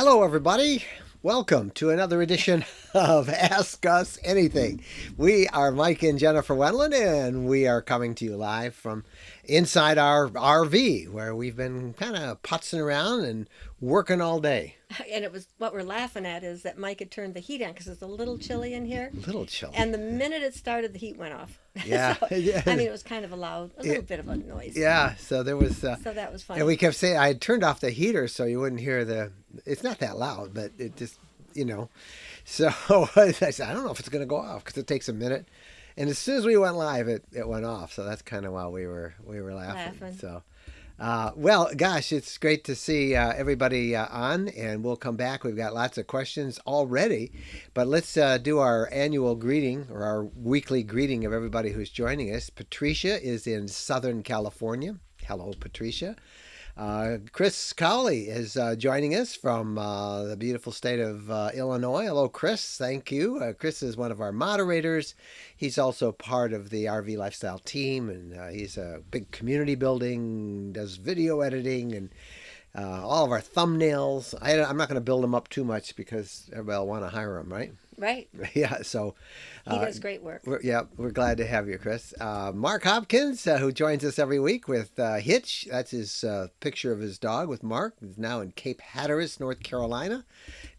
Hello, everybody. Welcome to another edition of Ask Us Anything. We are Mike and Jennifer Wendland, and we are coming to you live from inside our RV, where we've been kind of putzing around and working all day. And it was what we're laughing at is that Mike had turned the heat on because it's a little chilly in here. A little chilly. And the minute it started, the heat went off. Yeah. So, I mean, it was kind of a little bit of a noise. Yeah. So there was. So that was funny. And we kept saying I had turned off the heater so you wouldn't hear the. It's not that loud, but it just So I said I don't know if it's going to go off because it takes a minute. And as soon as we went live, it went off. So that's kind of why we were laughing. So. Well, gosh, it's great to see everybody on, and we'll come back. We've got lots of questions already, but let's do our annual greeting or our weekly greeting of everybody who's joining us. Patricia is in Southern California. Hello, Patricia. Chris Cowley is joining us from the beautiful state of Illinois. Hello, Chris. Thank you. Chris is one of our moderators. He's also part of the RV Lifestyle team, and he's a big community building, does video editing, and all of our thumbnails. I'm not going to build him up too much because everybody will want to hire him, right? Right. Yeah, so he does great work. We're glad to have you, Chris. Mark Hopkins, who joins us every week with Hitch. That's his picture of his dog with Mark. He's now in Cape Hatteras, North Carolina.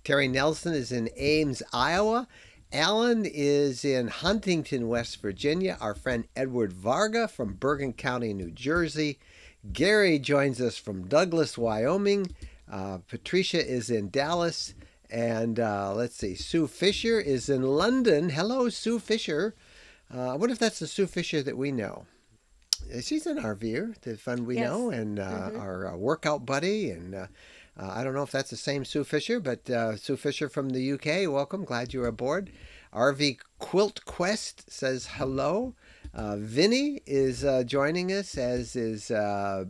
Terry Nelson is in Ames, Iowa. Alan is in Huntington, West Virginia. Our friend Edward Varga from Bergen County, New Jersey. Gary joins us from Douglas, Wyoming. Patricia is in Dallas. And let's see, Sue Fisher is in London. Hello, Sue Fisher. I wonder if that's the Sue Fisher that we know. She's an RVer, the fun we know, and our workout buddy. And I don't know if that's the same Sue Fisher, but Sue Fisher from the UK, welcome. Glad you're aboard. RV Quilt Quest says hello. Vinny is joining us, as is Bigal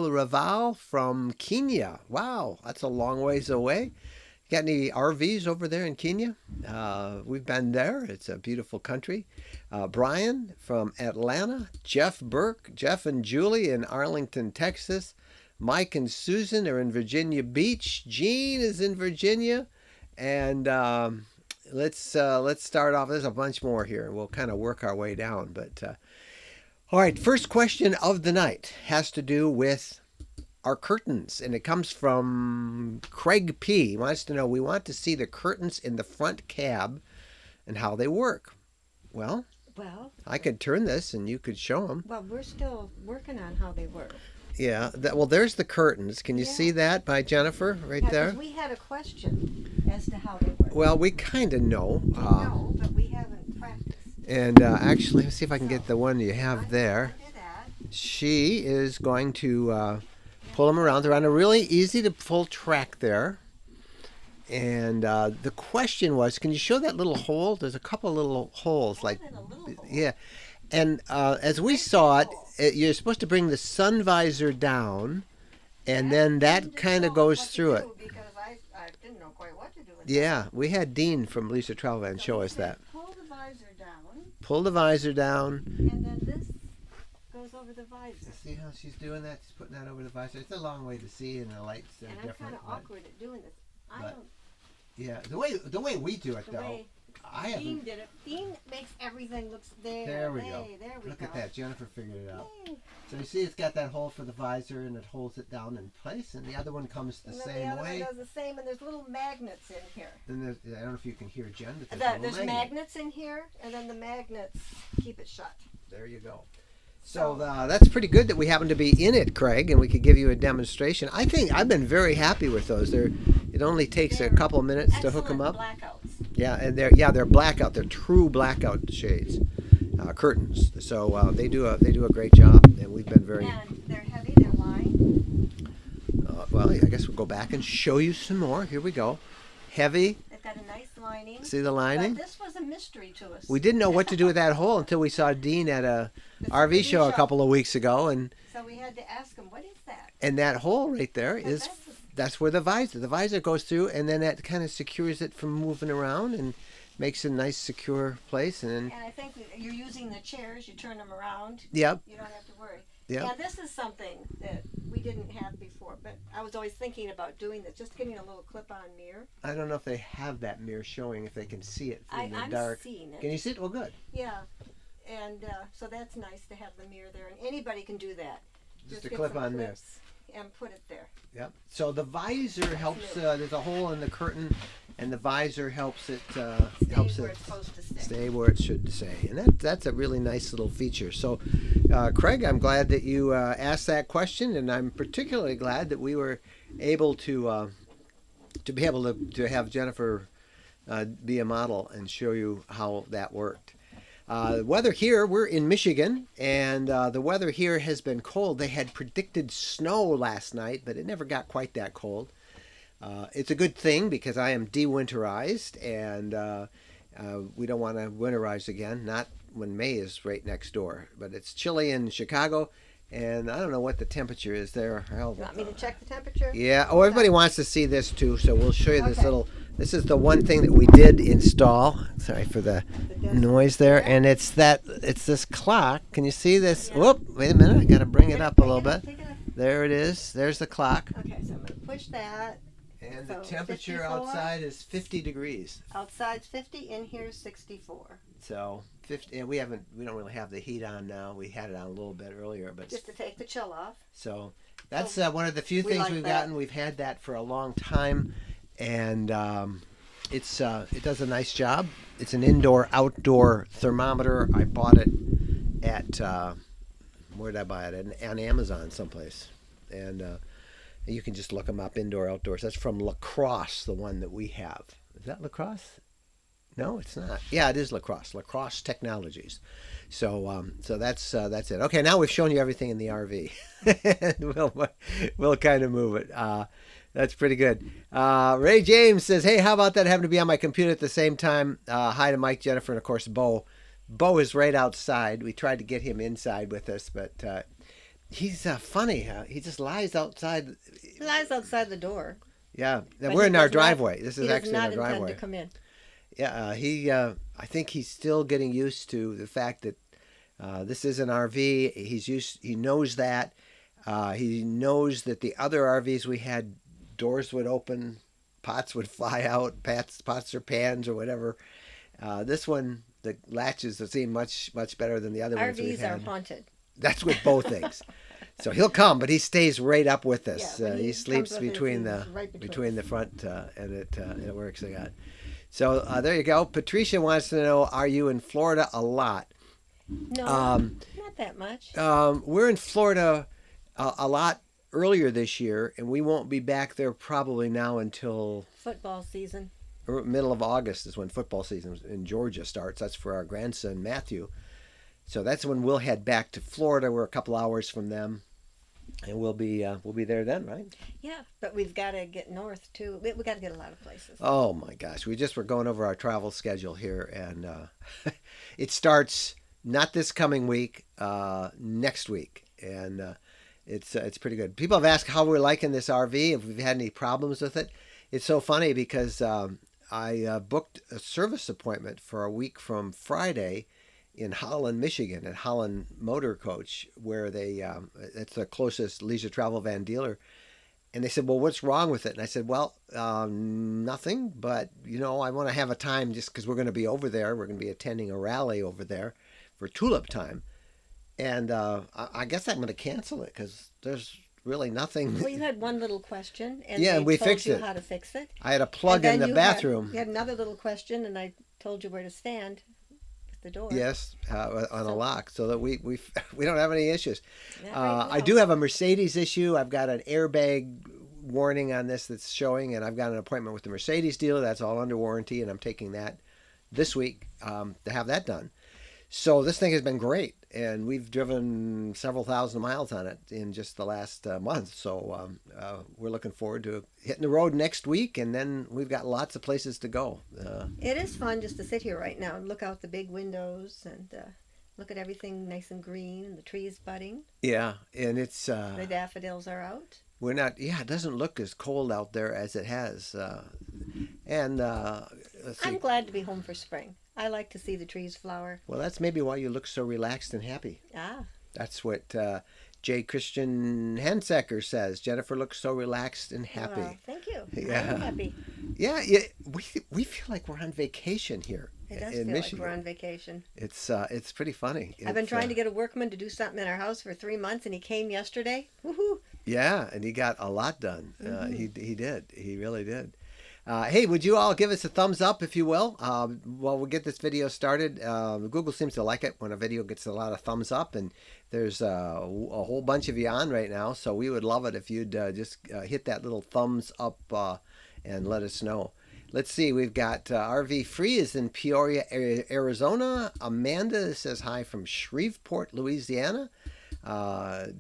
Raval from Kenya. Wow, that's a long ways away. Got any RVs over there in Kenya? We've been there. It's a beautiful country. Brian from Atlanta. Jeff Burke. Jeff and Julie in Arlington, Texas. Mike and Susan are in Virginia Beach. Jean is in Virginia. And let's start off. There's a bunch more here, and we'll kind of work our way down. But all right, first question of the night has to do with our curtains, and it comes from Craig P. He wants to know, we want to see the curtains in the front cab and how they work. Well, I could turn this and you could show them. Well, we're still working on how they work. Yeah, well, there's the curtains. Can you see that by Jennifer right there? We had a question as to how they work. Well, we kind of know. No, but we haven't practiced. And actually, let's see if I can get the one you have there. She is going to pull them around. They're on a really easy to pull track there. And the question was, can you show that little hole? There's a couple little holes. Yeah. And as we saw it, you're supposed to bring the sun visor down, and then that kind of goes through it. Because I didn't know quite what to do with Yeah, we had Dean from Lisa Travel Van show us that. Pull the visor down. Pull the visor down. And then this goes over the visor. See how she's doing that? She's putting that over the visor. It's a long way to see, and the lights are different. And I'm kind of awkward at doing this. Yeah, the way we do it though. Dean did it. Dean makes everything looks there. There we go. There we Look go. at that. Jennifer figured it out. Yay. So you see, it's got that hole for the visor, and it holds it down in place. And the other one comes the same way. The other one does the same, and there's little magnets in here. Then I don't know if you can hear Jen, but there's magnets in here, and then the magnets keep it shut. There you go. So that's pretty good that we happen to be in it, Craig, and we could give you a demonstration. I think I've been very happy with those. It only takes a couple minutes to hook them up. Blackouts. Yeah, and they're blackout. They're true blackout shades, curtains. So they do a great job, and we've been very. And they're heavy. They're lined. Well, I guess we'll go back and show you some more. Here we go. Heavy. They've got a nice lining. See the lining? But this was a mystery to us. We didn't know what to do with that hole until we saw Dean at a RV show a couple of weeks ago, and so we had to ask him, "What is that?" And that hole right there that's where the visor goes through, and then that kind of secures it from moving around and makes a nice secure place. And I think you're using the chairs. You turn them around. Yep. You don't have to worry. Yeah. Yeah, this is something that we didn't have before, but I was always thinking about doing this, just getting a little clip-on mirror. I don't know if they have that mirror showing, if they can see it in the I'm dark. seeing it. Can you see it? Well, good. Yeah, and so that's nice to have the mirror there, and anybody can do that. Just a get clip some on there. clips and put it there. Yep. So the visor helps. There's a hole in the curtain, and the visor helps it. Helps where it it's supposed to stay. stay where it should stay, and that's a really nice little feature. So, Craig, I'm glad that you asked that question, and I'm particularly glad that we were able to be able to have Jennifer be a model and show you how that worked. The weather here, we're in Michigan, and the weather here has been cold. They had predicted snow last night, but it never got quite that cold. It's a good thing because I am dewinterized, and we don't want to winterize again, not when May is right next door. But it's chilly in Chicago, and I don't know what the temperature is there. You want me to check the temperature? Yeah. Oh, everybody wants to see this too, so we'll show you this Okay. little. This is the one thing that we did install. Sorry for the noise there, and it's this clock. Can you see this? Yeah. Whoop! Wait a minute. I got to bring it up a little bit. Take it up. There it is. There's the clock. Okay, so I'm going to push that. And So, the temperature 54? outside is 50 degrees. Outside's 50, in here's 64. So 50, and we don't really have the heat on now. We had it on a little bit earlier, but Just to take the chill off. so that's one of the few we things like we've that. gotten. We've had that for a long time, and it does a nice job. It's an indoor-outdoor thermometer. I bought it at where did I buy it? On Amazon someplace, and you can just look them up, indoor, outdoors. That's from Lacrosse, the one that we have. Is that Lacrosse? No, it's not. Yeah, it is Lacrosse. Lacrosse Technologies. So that's it. Okay, now we've shown you everything in the RV. we'll kind of move it. That's pretty good. Ray James says, "Hey, how about that having to be on my computer at the same time?" Hi to Mike, Jennifer, and of course Bo. Bo is right outside. We tried to get him inside with us, but he's funny. He just lies outside. He lies outside the door. Yeah, But we're he in our does not- driveway. This is He does actually in our not intend driveway. to come in. Yeah, I think he's still getting used to the fact that this is an RV. He knows that. He knows that the other RVs we had, doors would open, pots would fly out, pots or pans or whatever. This one, the latches seem much better than the other ones we've RVs are had. haunted. That's with both things. So he'll come, but he stays right up with us. Yeah, when He he sleeps comes with us, between he's the right between between us. the front, and it works like that. So there you go. Patricia wants to know: are you in Florida a lot? No, not that much. We're in Florida a lot earlier this year, and we won't be back there probably now until Football season. middle of August is when football season in Georgia starts. That's for our grandson Matthew. So that's when we'll head back to Florida. We're a couple hours from them, and we'll be there then, right? Yeah, but we've got to get north too. We got to get a lot of places. Oh my gosh, we just were going over our travel schedule here, and it starts not this coming week, next week, and it's pretty good. People have asked how we're liking this RV, if we've had any problems with it. It's so funny because I booked a service appointment for a week from Friday in Holland, Michigan, at Holland Motor Coach, where it's the closest leisure travel van dealer. And they said, "Well, what's wrong with it?" And I said, "Well, nothing, but I want to have a time just because we're going to be over there. We're going to be attending a rally over there for tulip time, and I guess I'm going to cancel it because there's really nothing." Well, you had one little question, and Yeah, they and we told fixed you it. how to fix it. I had a plug in And then the you had- bathroom. You had another little question, and I told you where to stand at the door. Yes, on a So- lock, so that we don't have any issues. Not right I now. do have a Mercedes issue. I've got an airbag warning on this that's showing, and I've got an appointment with the Mercedes dealer. That's all under warranty, and I'm taking that this week to have that done. So this thing has been great, and we've driven several thousand miles on it in just the last month. So we're looking forward to hitting the road next week, and then we've got lots of places to go. It is fun just to sit here right now and look out the big windows and look at everything nice and green and the trees budding. Yeah, and it's The daffodils are out. we're not. Yeah, it doesn't look as cold out there as it has. And let's see. I'm glad to be home for spring. I like to see the trees flower. Well, that's maybe why you look so relaxed and happy. Ah, That's what J. Christian Hensecker says, Jennifer looks so relaxed and happy. Well, thank you. Yeah. I'm happy. Yeah, we feel like we're on vacation here It does in feel Michigan. like we're on vacation. It's pretty funny. I've been trying to get a workman to do something in our house for 3 months, and he came yesterday. Woohoo! Yeah, and he got a lot done. Mm-hmm. He did. He really did. Hey, would you all give us a thumbs up, if you will, while we get this video started? Google seems to like it when a video gets a lot of thumbs up, and there's a whole bunch of you on right now, so we would love it if you'd just hit that little thumbs up and let us know. Let's see, we've got RV Free is in Peoria, Arizona. Amanda says hi from Shreveport, Louisiana. Hot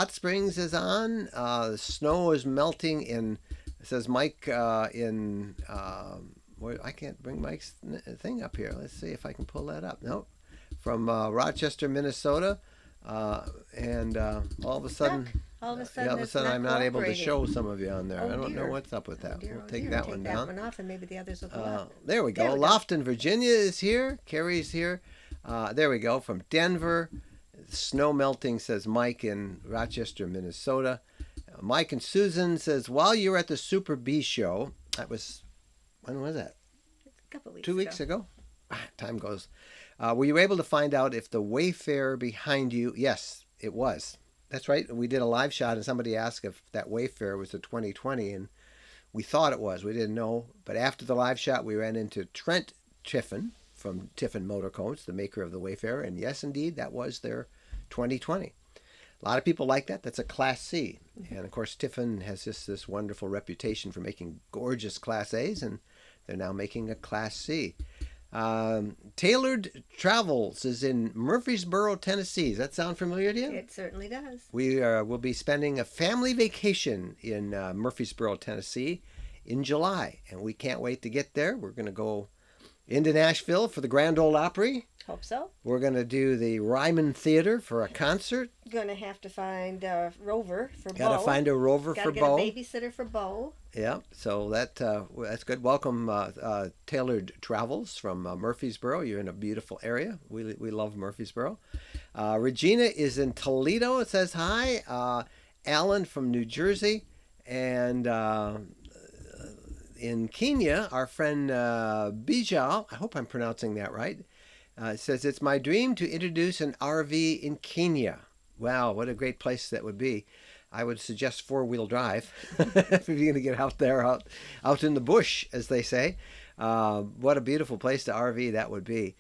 Springs is on. The snow is melting in, says Mike, where I can't bring Mike's thing up here. Let's see if I can pull that up. Nope. From Rochester, Minnesota. And all of a sudden, all of a sudden, I'm not able to show some of you on there. Oh, I don't dear. know what's up with that. Dear, We'll take that one down. Take that one off, and maybe the others will go up. There we go. Lofton, Virginia is here. Carrie's here. There we go. From Denver. Snow melting, says Mike in Rochester, Minnesota. Mike and Susan says, while you were at the Super B show, that was, when was that? A couple weeks 2 weeks ago? Time goes. Were you able to find out if the Wayfarer behind you? Yes, it was. That's right. We did a live shot, and somebody asked if that Wayfarer was a 2020, and we thought it was. We didn't know. But after the live shot, we ran into Trent Tiffin from Tiffin Motorcoats, the maker of the Wayfarer, and yes, indeed, that was their 2020. A lot of people like that. That's a Class C. And of course, Tiffin has just this wonderful reputation for making gorgeous Class A's, and they're now making a Class C. Tailored Travels is in Murfreesboro, Tennessee. Does that sound familiar to you? It certainly does. We will be spending a family vacation in Murfreesboro, Tennessee in July, and we can't wait to get there. We're going to go into Nashville for the Grand Ole Opry. Hope so. We're going to do the Ryman Theater for a concert. Going to have to find a rover for Bo. Got to find a rover for Bo. Got to get a babysitter for Bo. Yeah, so that's good. Welcome, Tailored Travels from Murfreesboro. You're in a beautiful area. We love Murfreesboro. Regina is in Toledo. It says hi. Alan from New Jersey. And in Kenya, our friend Bijal, I hope I'm pronouncing that right, says, it's my dream to introduce an RV in Kenya. Wow, what a great place that would be. I would suggest four-wheel drive if you're going to get out there, out in the bush, as they say. What a beautiful place to RV that would be.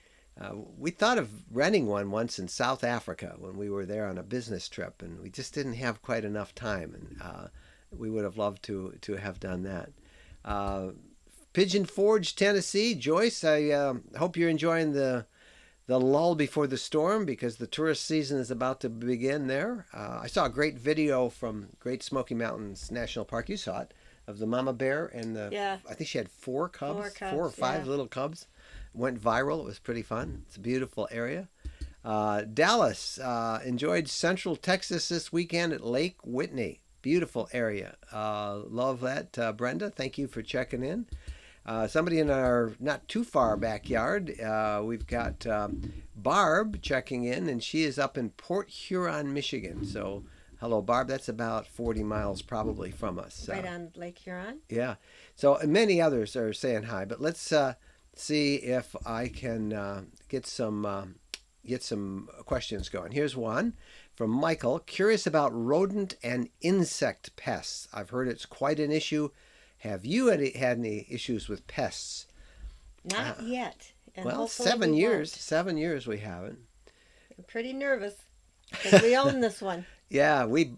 We thought of renting one once in South Africa when we were there on a business trip, and we just didn't have quite enough time, and we would have loved to have done that. Pigeon Forge, Tennessee. Joyce, I hope you're enjoying the lull before the storm, because the tourist season is about to begin there. I saw a great video from Great Smoky Mountains National Park. You saw it, of the mama bear and I think she had four or five little cubs. Went viral. It was pretty fun. It's a beautiful area. Dallas, enjoyed Central Texas this weekend at Lake Whitney. Beautiful area. Love that, Brenda. Thank you for checking in. Somebody in our not too far backyard, we've got Barb checking in, and she is up in Port Huron, Michigan. So, hello, Barb. That's about 40 miles probably from us. Right on Lake Huron. Yeah. So many others are saying hi, but let's see if I can get some questions going. Here's one from Michael. Curious about rodent and insect pests. I've heard it's quite an issue. Have you had any issues with pests? Not yet. And well, hopefully 7 we years. won't. 7 years we haven't. I'm pretty nervous because we own this one. Yeah, we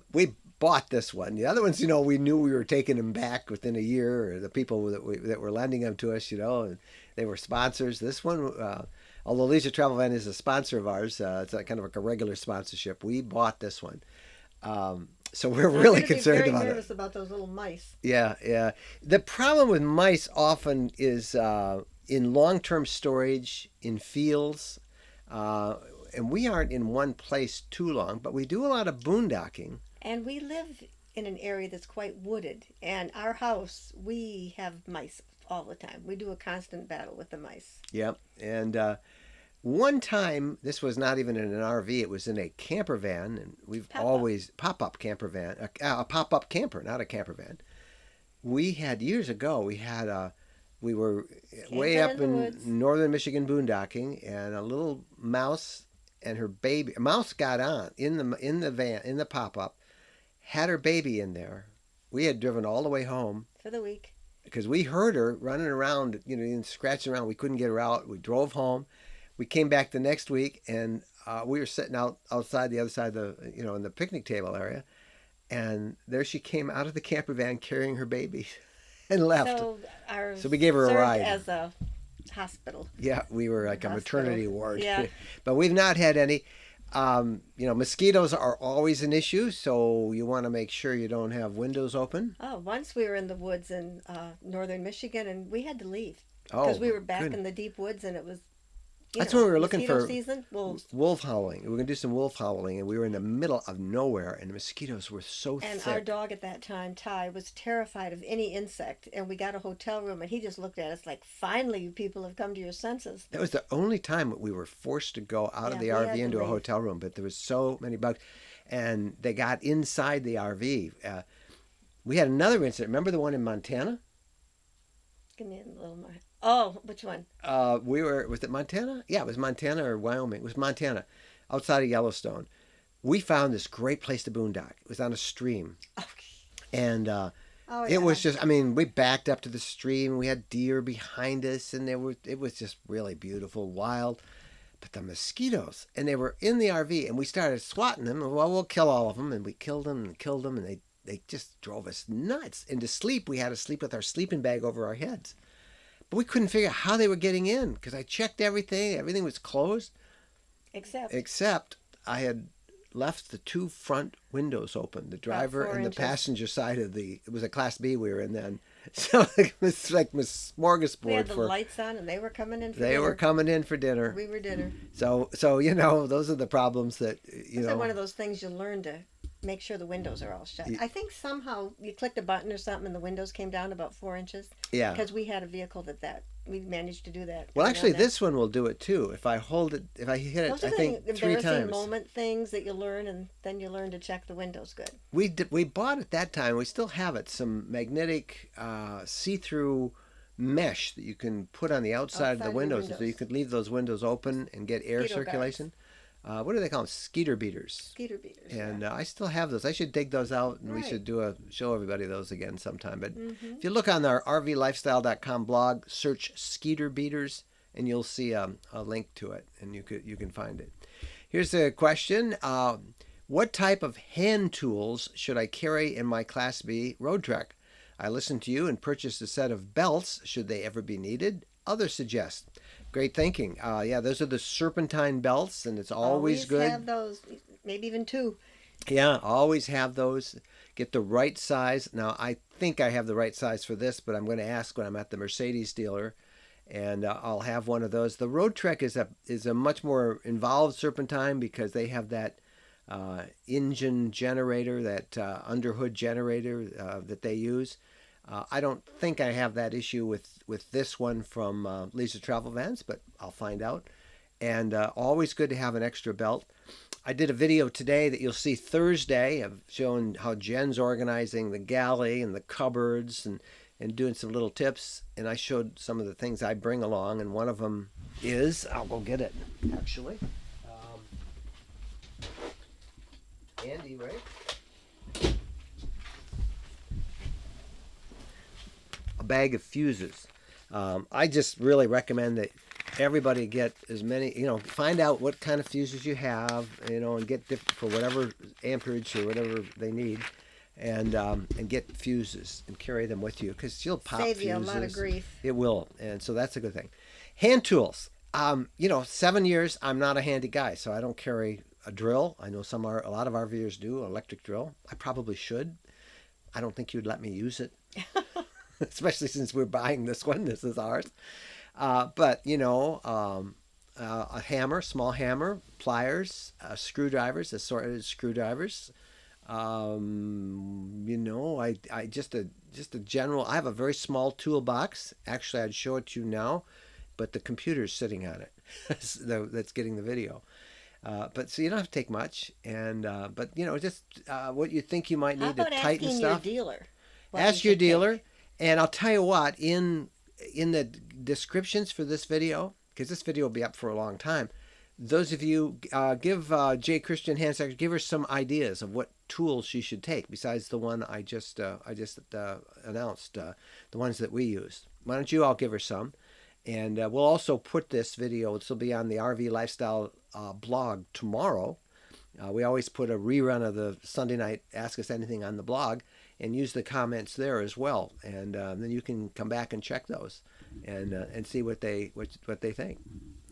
bought this one. The other ones, we knew we were taking them back within a year, or the people that were lending them to us, and they were sponsors. This one, although Leisure Travel Van is a sponsor of ours, it's kind of like a regular sponsorship. We bought this one. So we're really concerned about it. I'm very nervous about those little mice. Yeah. The problem with mice often is in long-term storage, in fields, and we aren't in one place too long, but we do a lot of boondocking. And we live in an area that's quite wooded, and our house, we have mice all the time. We do a constant battle with the mice. Yep, and one time, this was not even in an RV, it was in a camper van, and we've Pop up. always pop-up camper van, a pop-up camper, not a camper van. We had years ago, we were way Camping up in the in woods. northern Michigan boondocking, and a little mouse and her baby, a mouse got on in the van in the pop-up, had her baby in there. We had driven all the way home For the week. because we heard her running around, and scratching around. We couldn't get her out. We drove home. We came back the next week, and we were sitting outside the other side of the, in the picnic table area, and there she came out of the camper van carrying her baby, and left. So So ours we gave her a served ride. as a hospital. Yeah, we were like a Hospital. maternity ward, Yeah. but we've not had any. Mosquitoes are always an issue, so you want to make sure you don't have windows open. Oh, once we were in the woods in northern Michigan, and we had to leave Oh, because we were back good. in the deep woods, and it was, That's when we were looking mosquito for season. Wolves. wolf howling. We were gonna do some wolf howling, and we were in the middle of nowhere, and the mosquitoes were so And thick. our dog at that time, Ty, was terrified of any insect. And we got a hotel room, and he just looked at us like, "Finally, you people have come to your senses." That was the only time that we were forced to go out of Yeah, the we RV had to into a leave. hotel room, but there was so many bugs, and they got inside the RV. We had another incident. Remember the one in Montana? Give me a little more. Oh, which one? Was it Montana? Yeah, it was Montana or Wyoming. It was Montana, outside of Yellowstone. We found this great place to boondock. It was on a stream, Oh, and oh it yeah. was just, I mean, we backed up to the stream. We had deer behind us, and it was just really beautiful, wild. But the mosquitoes, and they were in the RV, and we started swatting them. And, well, we'll kill all of them, and we killed them and killed them, and they just drove us nuts. And to sleep, we had to sleep with our sleeping bag over our heads. But we couldn't figure out how they were getting in because I checked everything. Everything was closed, Except except I had left the two front windows open, the driver 4 and the inches. passenger side of it was a Class B we were in then. So it was like a we smorgasbord had the for, lights on, and they were coming in for they dinner. were coming in for dinner. We were dinner. So those are the problems that, Those are one of those things you learn to make sure the windows are all shut. I think somehow you clicked a button or something, and the windows came down about 4 inches. yeah. Because we had a vehicle that we managed to do that. Well, And actually, that- this one will do it too. If I hit it, those I are the think 3 embarrassing times. moment things that you learn, and then you learn to check the windows good. We bought at that time. We still have it. Some magnetic see-through mesh that you can put on the outside of the Outside the windows, so you windows. could leave those windows open and get air Mosquito circulation. What do they call them? Skeeter beaters. Skeeter beaters. And I still have those. I should dig those out, and we Right. should show everybody those again sometime. But Mm-hmm. if you look on our RVlifestyle.com blog, search Skeeter beaters, and you'll see a link to it, and you can find it. Here's a question: what type of hand tools should I carry in my Class B road trek? I listened to you and purchased a set of belts should they ever be needed. Others suggest. Great thinking. Yeah, those are the serpentine belts, and it's always good. Have those, maybe even 2. Yeah, always have those. Get the right size. Now, I think I have the right size for this, but I'm going to ask when I'm at the Mercedes dealer, and I'll have one of those. The Road Trek is a much more involved serpentine because they have that engine generator, that underhood generator that they use. I don't think I have that issue with this one from Lisa Travel Vans, but I'll find out. And always good to have an extra belt. I did a video today that you'll see Thursday of showing how Jen's organizing the galley and the cupboards and doing some little tips. And I showed some of the things I bring along, and one of them is, I'll go get it, actually. Andy, right? A bag of fuses. I just really recommend that everybody get as many, find out what kind of fuses you have, and get different for whatever amperage or whatever they need, and get fuses and carry them with you because you'll pop Save fuses. you a lot of grief. It will, and so that's a good thing. Hand tools. 7 years, I'm not a handy guy, so I don't carry a drill. I know a lot of RVers do, an electric drill. I probably should. I don't think you'd let me use it. Especially since we're buying this one. This is ours. But, a hammer, small hammer, pliers, screwdrivers, assorted screwdrivers. I just a general, I have a very small toolbox. Actually, I'd show it to you now, but the computer's sitting on it. that's getting the video. But so you don't have to take much, and but just what you think you might How need to about tighten asking your stuff. dealer what you Ask your should dealer, take? and I'll tell you what, in the descriptions for this video, because this video will be up for a long time. Those of you give J. Christian Hansack, give her some ideas of what tools she should take besides the one I just announced, the ones that we use. Why don't you all give her some? And we'll also put this video. This will be on the RV Lifestyle blog tomorrow. We always put a rerun of the Sunday night Ask Us Anything on the blog and use the comments there as well. And then you can come back and check those and see what they think.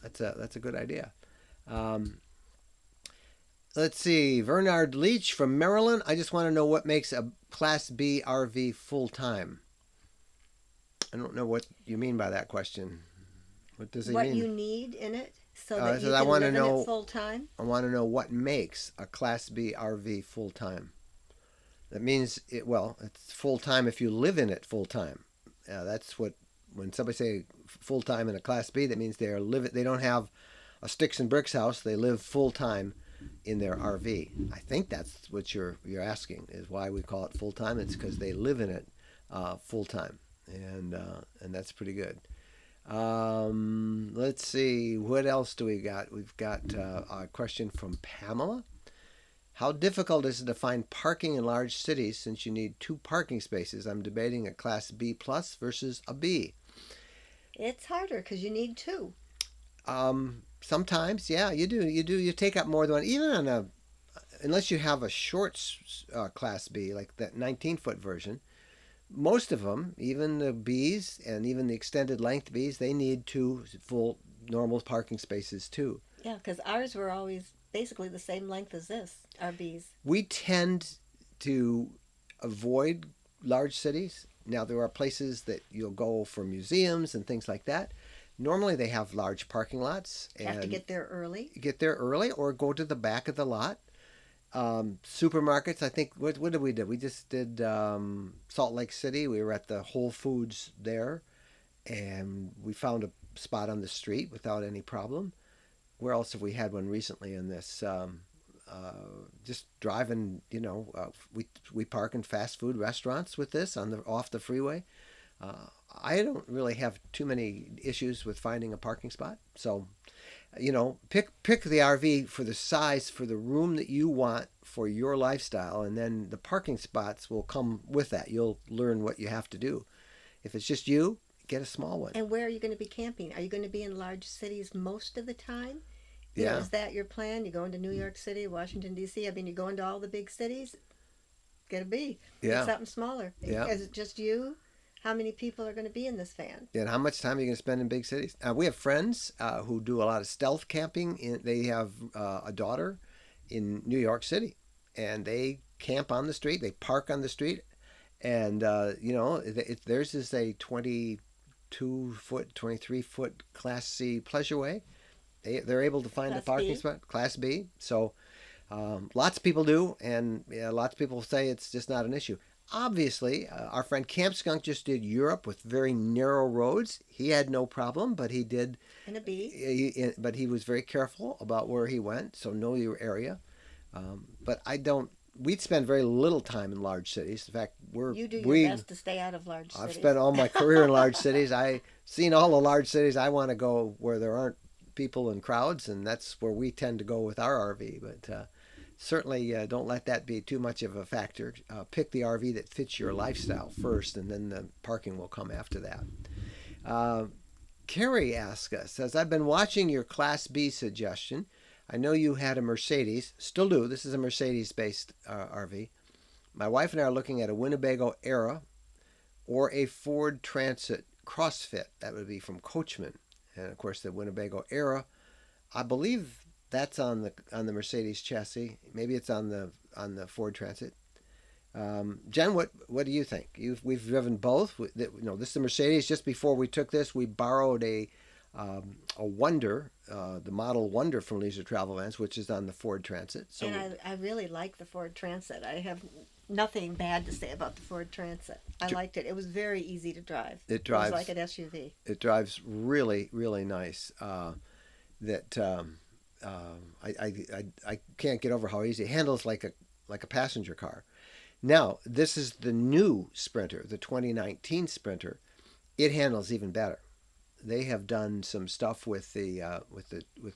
That's a good idea. Um, let's see. Bernard Leach from Maryland. I just want to know what makes a Class B RV full time. I don't know what you mean by that question. What does he What mean? you need in it so that you I can want to live in know. it full time? I want to know what makes a Class B RV full time. That means it's full time if you live in it full time. That's what when somebody say full time in a Class B, that means they don't have a sticks and bricks house. They live full time in their RV. I think that's what you're asking is why we call it full time. It's because they live in it full time, and that's pretty good. Let's see, what else do we got? We've got a question from Pamela. How difficult is it to find parking in large cities since you need 2 parking spaces? I'm debating a Class B plus versus a B. It's harder because you need 2. Sometimes, yeah, you do. You take up more than one. Even on unless you have a short Class B, like that 19-foot version, most of them, even the Bs and even the extended length Bs, they need 2 full normal parking spaces too. Yeah, because ours were always basically the same length as this, our Bs. We tend to avoid large cities. Now, there are places that you'll go for museums and things like that. Normally, they have large parking lots. You have to get there early. Get there early or go to the back of the lot. Supermarkets, I think, what did we do? We just did Salt Lake City. We were at the Whole Foods there, and we found a spot on the street without any problem. Where else have we had one recently in this? Just driving, we park in fast food restaurants with this off the freeway. I don't really have too many issues with finding a parking spot. So, pick the RV for the size, for the room that you want for your lifestyle, and then the parking spots will come with that. You'll learn what you have to do. If it's just you, get a small one. And where are you going to be camping? Are you going to be in large cities most of the time? Yeah. Is that your plan? You going to New York City, Washington, D.C.? I mean, you going to all the big cities? Get a B. Yeah. Get something smaller. Yeah. Is it just you? How many people are going to be in this van? And how much time are you going to spend in big cities? We have friends who do a lot of stealth camping. They have a daughter in New York City, and they camp on the street. They park on the street, and theirs is a 22-foot, 23-foot Class C pleasureway. They're able to find a parking spot, Class B. So lots of people do, and lots of people say it's just not an issue. Obviously, our friend Camp Skunk just did Europe with very narrow roads. He had no problem, but he did. In a B. But he was very careful about where he went, so know your area. But I don't. We'd spend very little time in large cities. In fact, You do your best to stay out of large cities. I've spent all my career in large cities. I've seen all the large cities. I want to go where there aren't people and crowds, and that's where we tend to go with our RV. But certainly don't let that be too much of a factor. Pick the RV that fits your lifestyle first, and then the parking will come after that. Carrie asks us, says, I've been watching your Class B suggestion. I know you had a Mercedes, still do. This is a Mercedes-based RV. My wife and I are looking at a Winnebago Era or a Ford Transit CrossFit. That would be from Coachman. And of course, the Winnebago Era, I believe that's on the Mercedes chassis. Maybe it's on the Ford Transit. Jen, what do you think? We've driven both. This is the Mercedes. Just before we took this, we borrowed a Wonder, the model Wonder from Leisure Travel Vans, which is on the Ford Transit. So and I really like the Ford Transit. I have nothing bad to say about the Ford Transit. I liked it. It was very easy to drive. It drives like an SUV. It drives really, really nice. that I can't get over how easy it handles, like a passenger car. Now, this is the new Sprinter, the 2019 Sprinter. It handles even better. They have done some stuff with the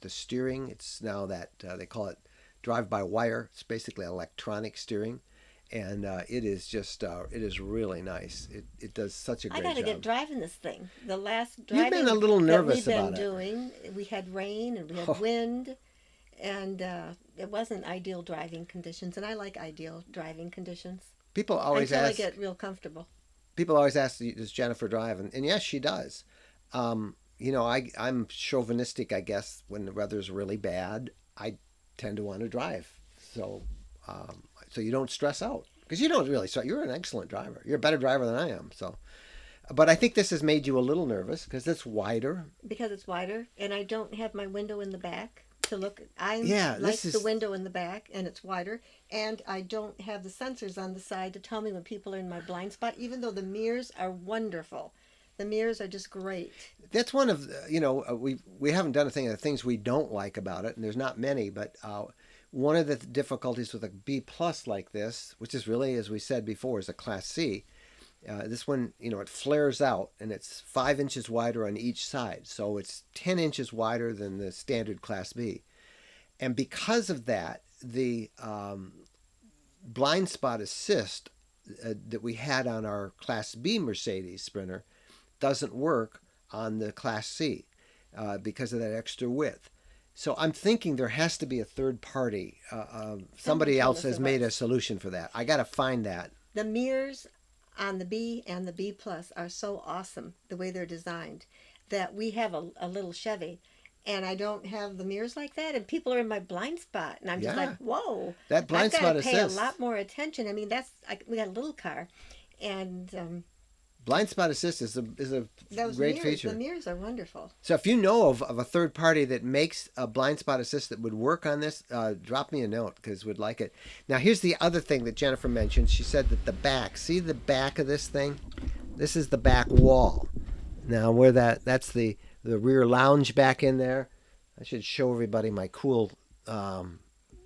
steering. It's now that they call it drive by wire. It's basically electronic steering, and it is really nice. It does such a I great got to get job. driving this thing. The last You've been a driving little that we've nervous been about it. doing, we had rain and we had Oh, wind, and it wasn't ideal driving conditions. And I like ideal driving conditions people always until I ask. get real comfortable. People always ask, does Jennifer drive? And yes, she does. I'm chauvinistic, I guess. When the weather's really bad, I tend to want to drive. So, so you don't stress out because you don't really stress. You're an excellent driver. You're a better driver than I am. So, but I think this has made you a little nervous because it's wider. Because it's wider and I don't have my window in the back to look. I Yeah, like this the is. window in the back and it's wider, and I don't have the sensors on the side to tell me when people are in my blind spot, even though the mirrors are wonderful. The mirrors are just great. That's one of we haven't done a thing of the things we don't like about it, and there's not many, but one of the difficulties with a B plus like this, which is really, as we said before, is a Class C. This one, it flares out and it's 5 inches wider on each side. So it's 10 inches wider than the standard Class B. And because of that, the blind spot assist that we had on our Class B Mercedes Sprinter doesn't work on the Class C because of that extra width. So I'm thinking there has to be a third party. Someone Somebody told else us has there made a was. solution for that. I got to find that. The mirrors on the B and the B plus are so awesome the way they're designed that we have a little Chevy and I don't have the mirrors like that, and people are in my blind spot and I'm just like, Yeah, whoa, that I've blind got to spot pay a assist. lot more attention. I mean, we got a little car, and Blind spot assist is a those great mirrors, the feature. mirrors are wonderful. So if you know of a third party that makes a blind spot assist that would work on this, drop me a note because we'd like it. Now here's the other thing that Jennifer mentioned. She said that the back, see the back of this thing? This is the back wall. Now where that's the rear lounge back in there. I should show everybody my cool Glacier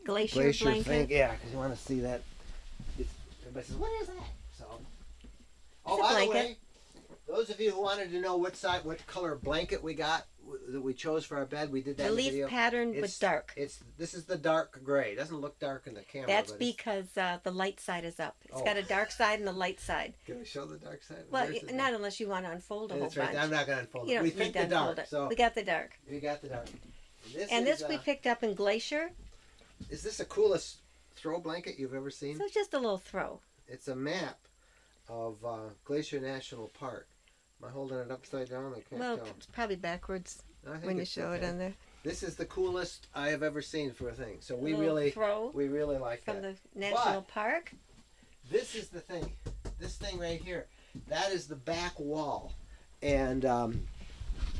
glacier thing. blanket. Yeah, because you want to see that. Everybody says, "What is that?" So, It's oh, a by the blanket. way, those of you who wanted to know what color blanket we got that we chose for our bed, we did that The in the leaf video. pattern with dark. This is the dark gray. It doesn't look dark in the camera. That's but it's, because the light side is up. It's oh, got a dark side and a light side. can I show the dark side? Well, Where's the not unless you want to unfold a whole It's right bunch. there. I'm not going to unfold You it. don't We need picked to the unfold dark, it. so We got the dark. we got the dark. And this we picked up in Glacier. is this the coolest throw blanket you've ever seen? So it's just a little throw. It's a map of Glacier National Park. Am I holding it upside down? I can't Well, tell. it's probably backwards I think when you it's show it okay. on there. This is the coolest I have ever seen for a thing. So A little throw we really like from that. the national park. This is the thing. This thing right here. That is the back wall. And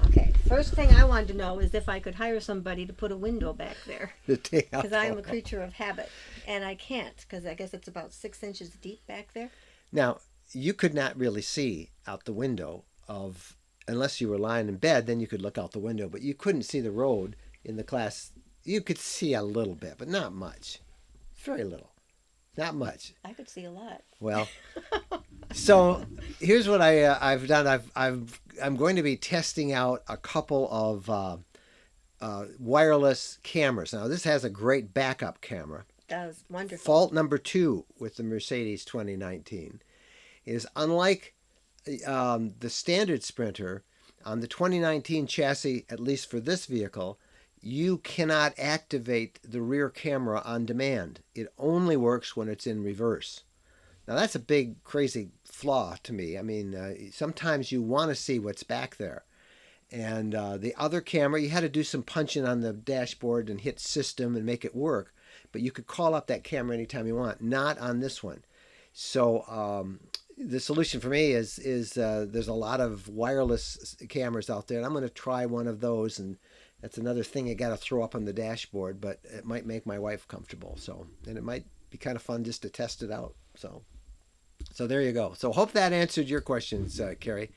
Okay, first thing I wanted to know is if I could hire somebody to put a window back there, the take out. because I am a creature of habit, and I can't, because I guess it's about 6 inches deep back there. Now, you could not really see out the window of unless you were lying in bed, then you could look out the window, but you couldn't see the road in the Class. You could see a little bit, but not much. Very little. Not much. I could see a lot. Well, so here's what I've done. I'm going to be testing out a couple of wireless cameras. Now this has a great backup camera. That was wonderful. Fault number 2 with the Mercedes 2019 is unlike the standard Sprinter on the 2019 chassis, at least for this vehicle, you cannot activate the rear camera on demand. It only works when it's in reverse. Now that's a big, crazy flaw to me. I mean, sometimes you want to see what's back there. And the other camera, you had to do some punching on the dashboard and hit system and make it work. But you could call up that camera anytime you want. Not on this one. So the solution for me is there's a lot of wireless cameras out there. And I'm going to try one of those. And that's another thing I got to throw up on the dashboard. But it might make my wife comfortable. And it might be kind of fun just to test it out. So there you go. So hope that answered your questions, Carrie.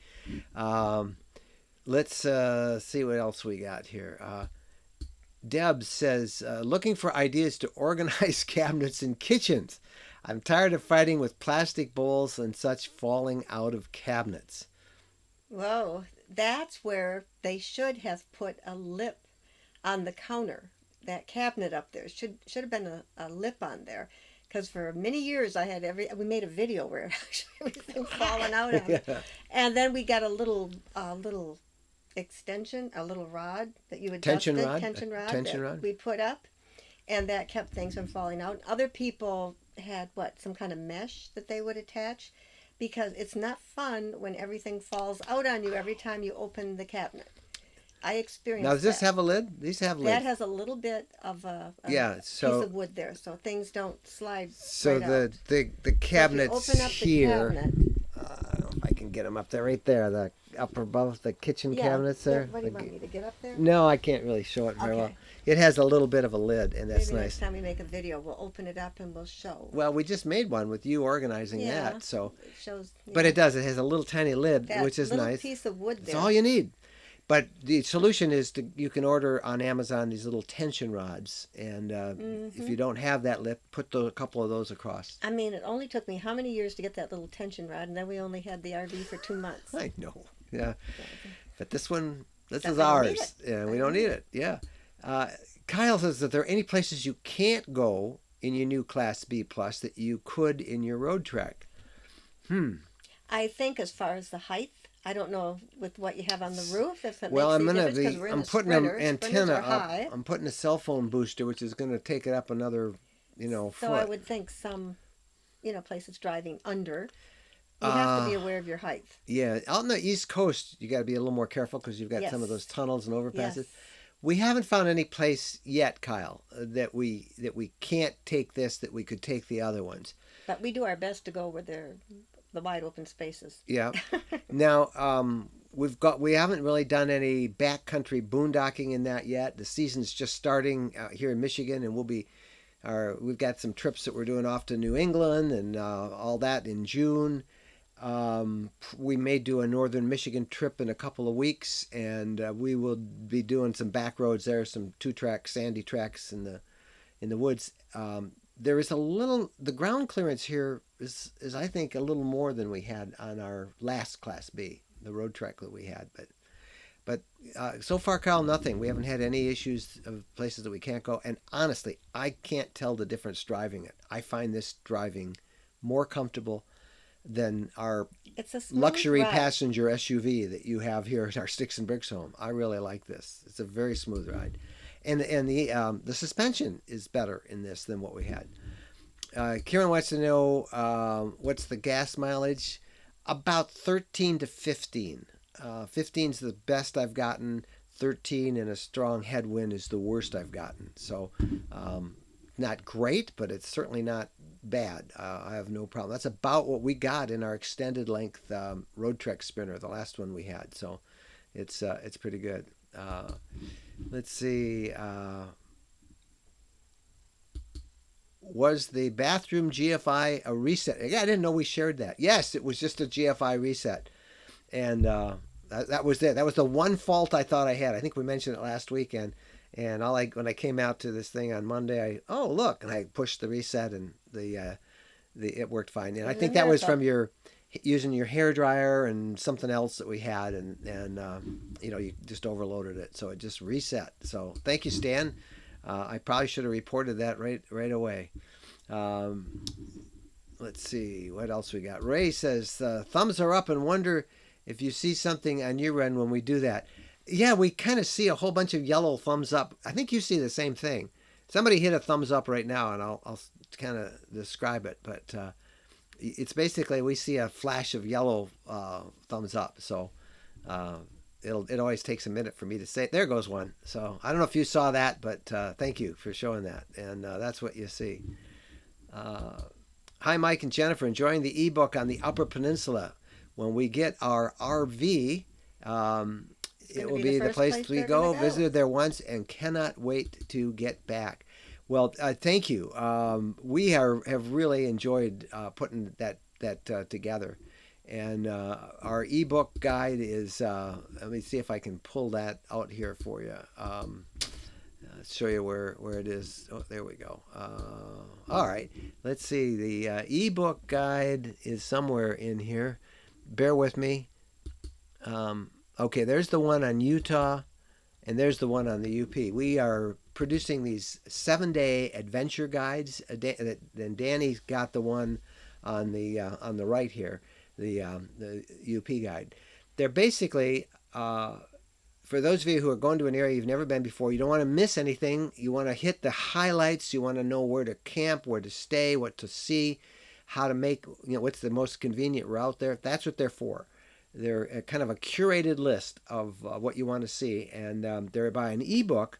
Let's see what else we got here. Deb says, looking for ideas to organize cabinets in kitchens. I'm tired of fighting with plastic bowls and such falling out of cabinets. Whoa, that's where they should have put a lip on the counter. That cabinet up there should have been a lip on there, because for many years I had we made a video where actually everything falling out of it, Yeah. and then we got a little extension, a little rod that you Tension adjusted, rod? A tension rod tension that rod? we put up, and that kept things from falling out. Other people had what, some kind of mesh that they would attach, because it's not fun when everything falls out on you every time you open the cabinet. I Now, does experienced this that. have a lid? These have That lids. has a little bit of a Yeah, piece so of wood there, so things don't slide so right the out. the, the So if you cabinets open up the here, cabinet, I don't know if I can get them up there, right there, the up above the kitchen yeah, cabinets there. what do you want me to get up there? No, I can't really show it very well. Okay. It has a little bit of a lid, and that's Maybe next nice. time we make a video, we'll open it up and we'll show. Well, we just made one with you organizing Yeah, that, so. it shows. But Yeah, it does. It has a little tiny lid, that which is little nice. piece of wood It's there. all you need. But the solution is you can order on Amazon these little tension rods, and if you don't have that lip, put a couple of those across. I mean, it only took me how many years to get that little tension rod, and then we only had the RV for 2 months. I know. Yeah. But this one, this Yeah, is I don't need ours. it. Yeah, we I don't don't need need it. Yeah. Kyle says that there are any places you can't go in your new Class B Plus that you could in your road track. I think as far as the height, I don't know with what you have on the roof if it Well, makes I'm any gonna difference, because be. we're in I'm a putting an sprinter. Sprinters antenna are up. high. I'm putting a cell phone booster, which is going to take it up another, So foot. I would think some, places driving under, you have to be Uh, aware of your height. Yeah, out on the East Coast, you got to be a little more careful because you've got some of Yes. those tunnels and overpasses. Yes. We haven't found any place yet, Kyle, that we can't take this, that we could take the other ones. But we do our best to go where they're the wide open spaces. Yeah. Now, we haven't really done any backcountry boondocking in that yet. The season's just starting here in Michigan, and we've got some trips that we're doing off to New England and all that in June. We may do a northern Michigan trip in a couple of weeks, and we will be doing some back roads there, some 2-track sandy tracks in the woods. There is the ground clearance here is I think a little more than we had on our last Class B, the road track that we had. But so far, Kyle, nothing. We haven't had any issues of places that we can't go. And honestly, I can't tell the difference driving it. I find this driving more comfortable than our It's a smooth luxury ride. passenger SUV that you have here at our Sticks and Bricks home. I really like this. It's a very smooth ride, and the suspension is better in this than what we had. Kieran wants to know what's the gas mileage? About 13 to 15. 15 is the best I've gotten. 13 and a strong headwind is the worst I've gotten. So not great, but it's certainly not bad. I have no problem. That's about what we got in our extended length road trek sprinter, the last one we had. So it's pretty good. Let's see. Was the bathroom GFI a reset? Yeah, I didn't know we shared that. Yes, it was just a GFI reset, and that was it. That was the one fault I thought I had. I think we mentioned it last weekend. And when I came out to this thing on Monday, look, and I pushed the reset, and it worked fine. And I think that was from using your hair dryer and something else that we had, and you just overloaded it, so it just reset. So thank you, Stan. I probably should have reported that right away. Let's see what else we got. Ray says thumbs are up and wonder if you see something on your end when we do that. Yeah, we kind of see a whole bunch of yellow thumbs up. I think you see the same thing. Somebody hit a thumbs up right now, and I'll kind of describe it. But it's basically we see a flash of yellow thumbs up. So it always takes a minute for me to say, there goes one. So I don't know if you saw that, but thank you for showing that. And that's what you see. Hi, Mike and Jennifer. Enjoying the ebook on the Upper Peninsula. When we get our RV, it will be the place we go. Visited there once and cannot wait to get back. Well, thank you. We have really enjoyed putting that together. And our ebook guide is, let me see if I can pull that out here for you. Let's show you where it is. Oh, there we go. All right. Let's see. The ebook guide is somewhere in here. Bear with me. Okay, there's the one on Utah, and there's the one on the UP. We are producing these 7-day adventure guides. Then Danny's got the one on the right here, the UP guide. They're basically for those of you who are going to an area you've never been before. You don't want to miss anything. You want to hit the highlights. You want to know where to camp, where to stay, what to see, how to make, what's the most convenient route there. That's what they're for. They're kind of a curated list of what you want to see, and they're by an ebook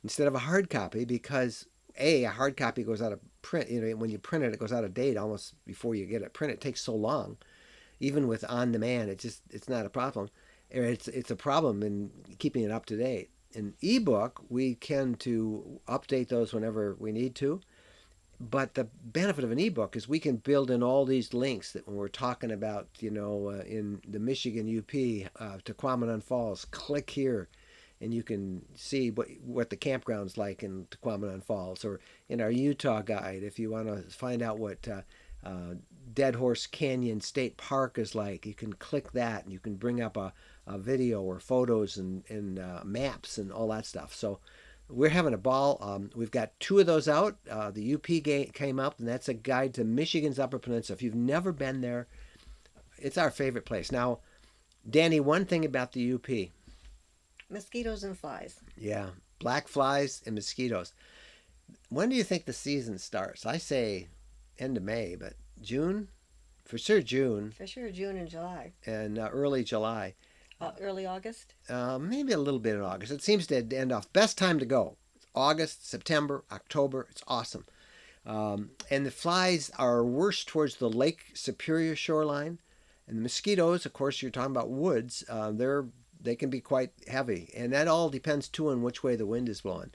instead of a hard copy because a hard copy goes out of print. When you print it, it goes out of date almost before you get it printed. It takes so long, even with on demand. It's not a problem. It's a problem in keeping it up to date. In ebook, we can to update those whenever we need to. But the benefit of an ebook is we can build in all these links that when we're talking about, in the Michigan UP, Tequamanon Falls, click here and you can see what the campground's like in Tequamanon Falls. Or in our Utah guide, if you want to find out what Dead Horse Canyon State Park is like, you can click that and you can bring up a video or photos and maps and all that stuff. So we're having a ball. We've got 2 of those out. The UP came up, and that's a guide to Michigan's Upper Peninsula. If you've never been there, it's our favorite place. Now, Danny, one thing about the UP. Mosquitoes and flies. Yeah, black flies and mosquitoes. When do you think the season starts? I say end of May, but June? For sure June. For sure, June and July. And early July. Early August? Maybe a little bit in August. It seems to end off. Best time to go. August, September, October. It's awesome. And the flies are worse towards the Lake Superior shoreline. And the mosquitoes, of course, you're talking about woods. They can be quite heavy. And that all depends, too, on which way the wind is blowing.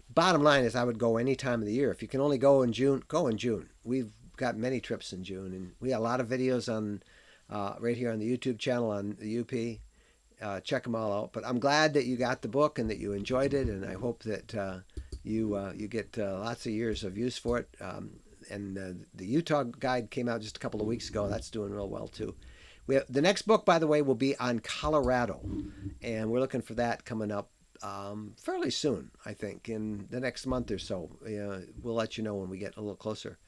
Bottom line is I would go any time of the year. If you can only go in June, go in June. We've got many trips in June. And we got a lot of videos on right here on the YouTube channel on the UP. Check them all out. But I'm glad that you got the book and that you enjoyed it, and I hope that you get lots of years of use for it. And the Utah guide came out just a couple of weeks ago. That's doing real well too. The next book, by the way, will be on Colorado, and we're looking for that coming up fairly soon. I think in the next month or so. We'll let you know when we get a little closer.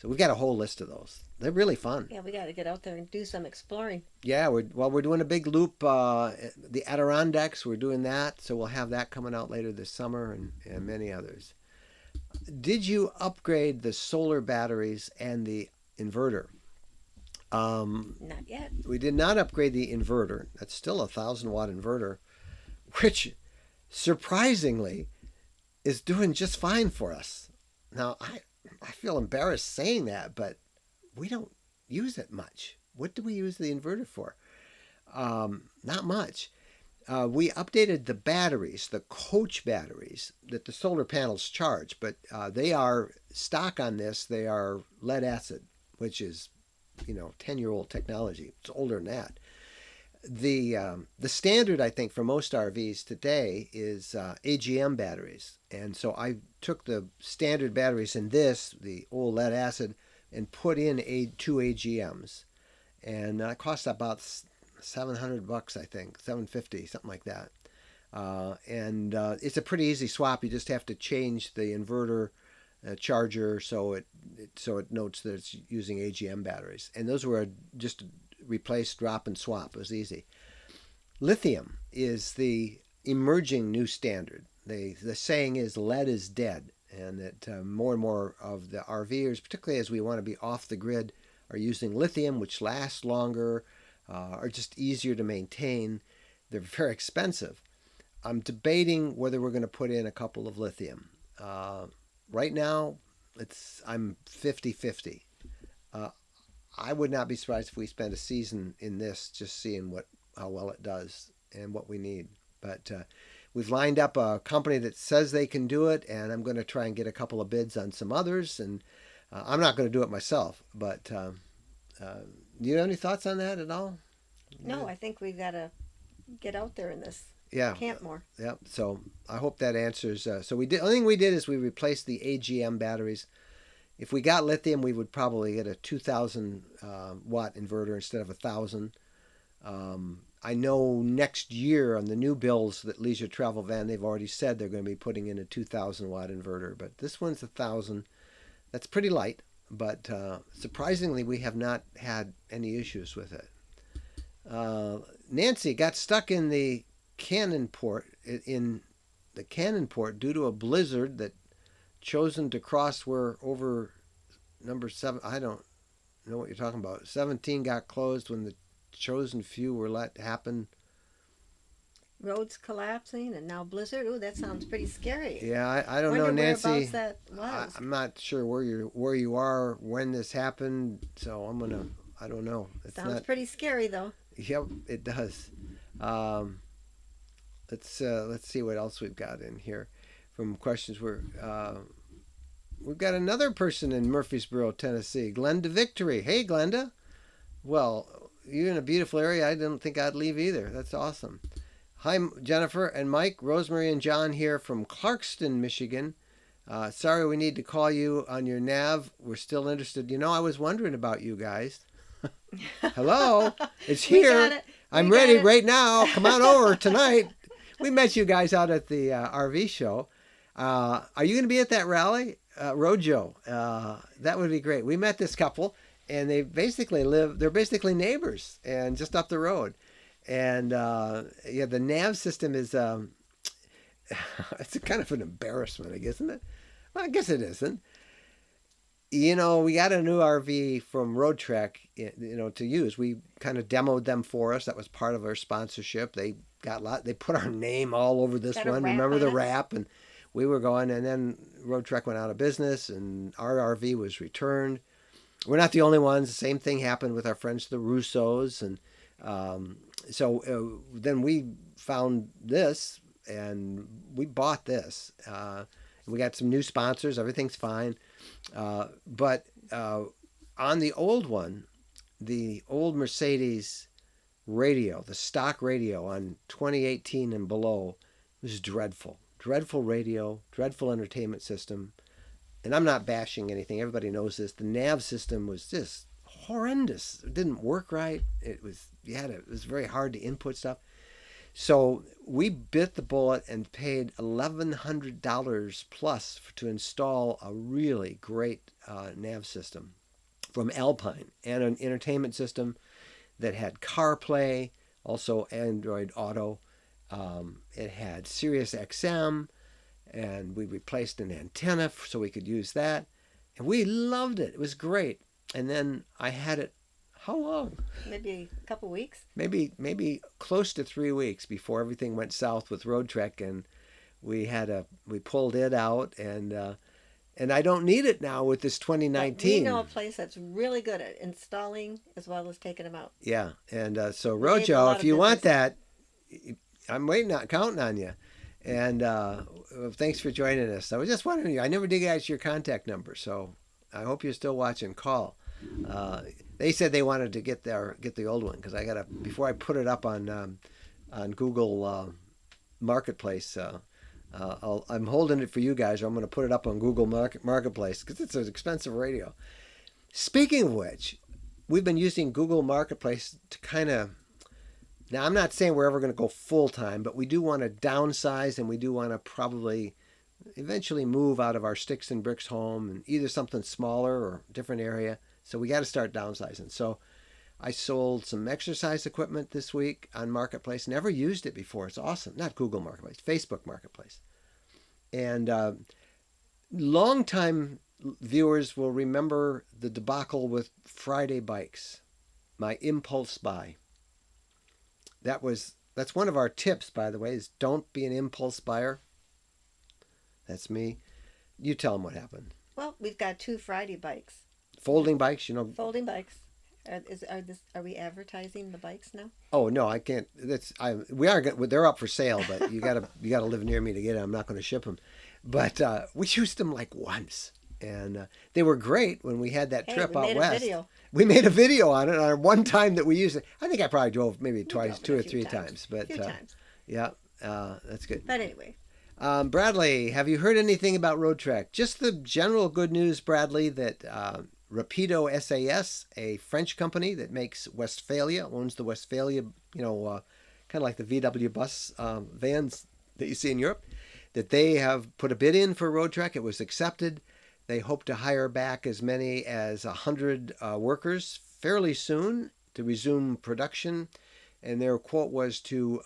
So we've got a whole list of those. They're really fun. Yeah, we got to get out there and do some exploring. Yeah, we're doing a big loop. The Adirondacks, we're doing that. So we'll have that coming out later this summer and many others. Did you upgrade the solar batteries and the inverter? Not yet. We did not upgrade the inverter. That's still a 1,000-watt inverter, which surprisingly is doing just fine for us. Now, I feel embarrassed saying that, but we don't use it much. What do we use the inverter for? Not much. We updated the batteries, the coach batteries that the solar panels charge, but they are stock on this. They are lead acid, which is, 10-year-old technology. It's older than that. The standard, I think, for most RVs today is AGM batteries. And so I took the standard batteries in the old lead acid, and put in 2 AGMs. And it cost about $700, I think, $750, something like that. And it's a pretty easy swap. You just have to change the inverter charger so it notes that it's using AGM batteries. And those were just replace, drop, and swap. It was easy. Lithium is the emerging new standard. The saying is lead is dead, and that more and more of the RVers, particularly as we want to be off the grid, are using lithium, which lasts longer, are just easier to maintain. They're very expensive. I'm debating whether we're going to put in a couple of lithium. Right now, I'm 50-50. I would not be surprised if we spend a season in this just seeing how well it does and what we need. But we've lined up a company that says they can do it, and I'm going to try and get a couple of bids on some others. And I'm not going to do it myself. But do you have any thoughts on that at all? No, I think we've got to get out there in this. Yeah. Can't more. Yeah. So I hope that answers. So we did. The only thing we did is we replaced the AGM batteries. If we got lithium, we would probably get a 2,000 watt inverter instead of 1,000. I know next year on the new bills that Leisure Travel Van, they've already said they're going to be putting in a 2,000 watt inverter, but this one's 1,000. That's pretty light, but surprisingly, we have not had any issues with it. Nancy got stuck in the Cannon port due to a blizzard that chosen to cross where over number 7. I don't know what you're talking about. 17 got closed when the chosen few were let happen. Roads collapsing and now blizzard. Ooh, that sounds pretty scary. Yeah, I don't know, Wonder Nancy. whereabouts that was. I'm not sure where you are when this happened, so I don't know. It's Sounds not. pretty scary though. Yep, it does. Um, let's see what else we've got in here from questions. We've got another person in Murfreesboro, Tennessee, Glenda Victory. Hey, Glenda. Well, you're in a beautiful area. I didn't think I'd leave either. That's awesome. Hi, Jennifer and Mike, Rosemary and John here from Clarkston, Michigan. Sorry we need to call you on your nav. We're still interested. I was wondering about you guys. Hello, it's here. I'm ready right now. Come on over tonight. We met you guys out at the RV show. Are you going to be at that rally? Rojo. That would be great. We met this couple, and they're basically neighbors and just up the road. And the nav system is it's kind of an embarrassment, I guess, isn't it? Well, I guess it isn't. We got a new RV from Road Trek, to use. We kind of demoed them for us. That was part of our sponsorship. They put our name all over this one. Remember the wrap? And we were going, and then Road Trek went out of business, and our RV was returned. We're not the only ones. The same thing happened with our friends, the Russos, and so then we found this, and we bought this. We got some new sponsors. Everything's fine. But on the old one, the old Mercedes radio, the stock radio on 2018 and below, was dreadful. Dreadful radio, dreadful entertainment system. And I'm not bashing anything. Everybody knows this. The nav system was just horrendous. It didn't work right. It was very hard to input stuff. So we bit the bullet and paid $1,100 plus to install a really great nav system from Alpine, and an entertainment system that had CarPlay, also Android Auto. It had Sirius XM, and we replaced an antenna so we could use that. And we loved it. It was great. And then I had it, how long? Maybe a couple weeks. Maybe close to 3 weeks before everything went south with Road Trek, and we pulled it out, and I don't need it now with this 2019. We know a place that's really good at installing as well as taking them out. Yeah, and so Rojo, if you want that, I'm counting on you. And thanks for joining us. I was just wondering, I never did get your contact number, so I hope you're still watching. Call. They said they wanted to get the old one, because before I put it up on Google Marketplace. I'm holding it for you guys, or I'm going to put it up on Google Marketplace, because it's an expensive radio. Speaking of which, we've been using Google Marketplace to kind of. Now, I'm not saying we're ever going to go full time, but we do want to downsize, and we do want to probably eventually move out of our sticks and bricks home and either something smaller or different area. So we got to start downsizing. So I sold some exercise equipment this week on Marketplace. Never used it before. It's awesome. Not Google Marketplace, Facebook Marketplace. And longtime viewers will remember the debacle with Friday bikes, my impulse buy. That's one of our tips, by the way, is don't be an impulse buyer. That's me. You tell them what happened. Well, we've got 2 Friday bikes. Folding bikes, Folding bikes. Are we advertising the bikes now? Oh no, I can't. They're up for sale, but you gotta live near me to get them. I'm not going to ship them. But we used them like once, and they were great when we had that trip out west. We made a video on it on one time that we used it. I think I probably drove maybe twice, 2 or 3 times. But times. Yeah, That's good. But anyway, Bradley, have you heard anything about Road Trek? Just the general good news, Bradley, that Rapido SAS, a French company that makes Westphalia, owns the Westphalia, kind of like the VW bus vans that you see in Europe, that they have put a bid in for Road Trek. It was accepted. They hope to hire back as many as 100 workers fairly soon to resume production. And their quote was to